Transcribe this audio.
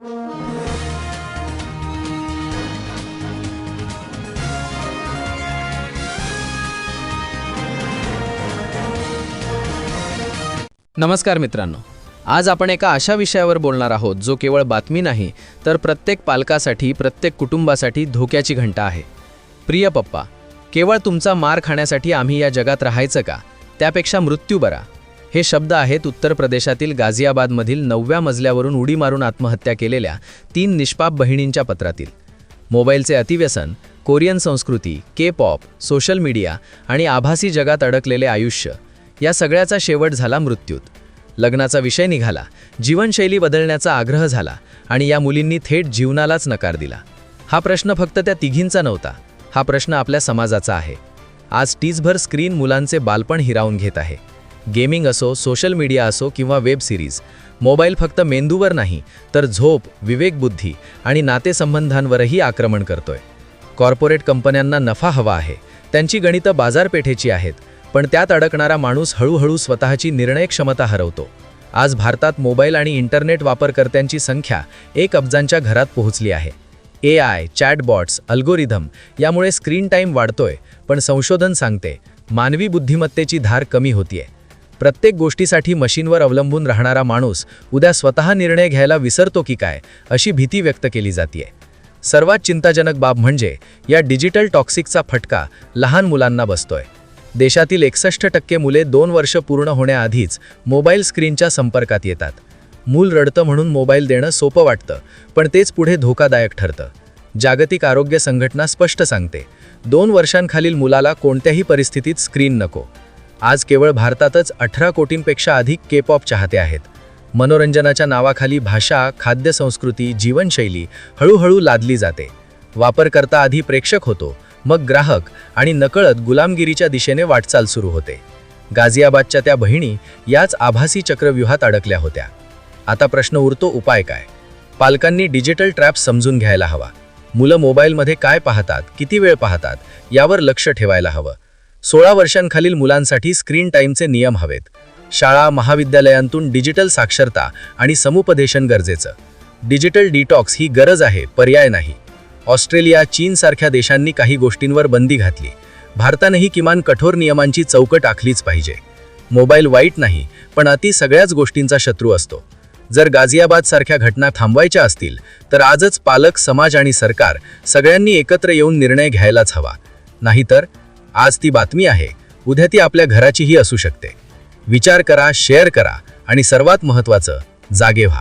नमस्कार मित्रांनो, आज आपण एका अशा विषयावर बोलणार आहोत जो केवळ बातमी नाही तर प्रत्येक पालकासाठी, प्रत्येक कुटुंबासाठी धोक्याची घंटा आहे. प्रिय पप्पा, केवळ तुमचा मार खाण्यासाठी आम्ही या जगात राहायचं का? त्यापेक्षा मृत्यू बरा. हे शब्द आहेत उत्तर प्रदेशातील गाझियाबादमधील 9व्या मजल्यावरून उडी मारून आत्महत्या केलेल्या 3 निष्पाप बहिणींच्या पत्रातील. मोबाईलचे अतिव्यसन, कोरियन संस्कृती, के-पॉप, सोशल मीडिया आणि आभासी जगात अडकलेले आयुष्य, या सगळ्याचा शेवट झाला मृत्यूत. लग्नाचा विषय निघाला, जीवनशैली बदलण्याचा आग्रह झाला आणि या मुलींनी थेट जीवनालाच नकार दिला. हा प्रश्न फक्त त्या तिघींचा नव्हता, हा प्रश्न आपल्या समाजाचा आहे. आज टीजभर स्क्रीन मुलांचे बालपण हिरावून घेत आहे. गेमिंग असो, सोशल मीडिया असो किंवा वेब सिरीज, मोबाईल फक्त मेंदूवर नाही तर झोप, विवेकबुद्धी आणि नातेसंबंधांवरही आक्रमण करतोय. कॉर्पोरेट कंपन्यांना नफा हवा आहे, त्यांची गणितं बाजारपेठेची आहेत, पण त्यात अडकणारा माणूस हळूहळू स्वतःची निर्णय क्षमता हरवतो. आज भारतात मोबाईल आणि इंटरनेट वापरकर्त्यांची संख्या 1 अब्जांच्या घरात पोहोचली आहे. AI, चॅटबॉट्स, अल्गोरिदम यामुळे स्क्रीन टाईम वाढतोय, पण संशोधन सांगते मानवी बुद्धिमत्तेची धार कमी होतीये. प्रत्येक गोष्टीसाठी मशीनवर अवलंबून राहणारा माणूस उद्या स्वतः निर्णय घ्यायला विसरतो की काय, अशी भीती व्यक्त केली जातीये. सर्वात चिंताजनक बाब म्हणजे या डिजिटल टॉक्सिकचा फटका लहान मुलांना बसतोय. देशातील 61% मुले 2 वर्ष पूर्ण होण्याआधीच मोबाईल स्क्रीनच्या संपर्कात येतात. मूल रडतं म्हणून मोबाईल देणं सोपं वाटतं, पण तेच पुढे धोकादायक ठरतं. जागतिक आरोग्य संघटना स्पष्ट सांगते, 2 वर्षांखालील मुलाला कोणत्याही परिस्थितीत स्क्रीन नको. आज केवळ भारतातच 18 कोटींपेक्षा अधिक के-पॉप चाहते आहेत. मनोरंजनाच्या नावाखाली भाषा, खाद्यसंस्कृती, जीवनशैली हळूहळू लादली जाते. वापरकर्ता आधी प्रेक्षक होतो, मग ग्राहक आणि नकळत गुलामगिरीच्या दिशेने वाटचाल सुरू होते. गाझियाबादच्या त्या बहिणी याच आभासी चक्रव्यूहात अडकल्या होत्या. आता प्रश्न उरतो, उपाय काय? पालकांनी डिजिटल ट्रॅप समजून घ्यायला हवा. मुलं मोबाईलमध्ये काय पाहतात, किती वेळ पाहतात यावर लक्ष ठेवायला हवं. 16 वर्षांखालील मुलांसाठी स्क्रीन टाईमचे नियम हवेत. शाळा, महाविद्यालयांतून डिजिटल साक्षरता आणि समुपदेशन गरजेचं. डिजिटल डिटॉक्स ही गरज आहे, पर्याय नाही. ऑस्ट्रेलिया, चीनसारख्या देशांनी काही गोष्टींवर बंदी घातली. भारतानेही किमान कठोर नियमांची चौकट आखलीच पाहिजे. मोबाईल वाईट नाही, पण अति सगळ्याच गोष्टींचा शत्रू असतो. जर गाझियाबादसारख्या घटना थांबवायच्या असतील तर आजच पालक, समाज आणि सरकार सगळ्यांनी एकत्र येऊन निर्णय घ्यायलाच हवा. नाहीतर आज ती बातमी आहे, उद्या ती आपल्या घराचीही असू शकते. विचार करा, शेअर करा आणि सर्वात महत्त्वाचं, जागे व्हा.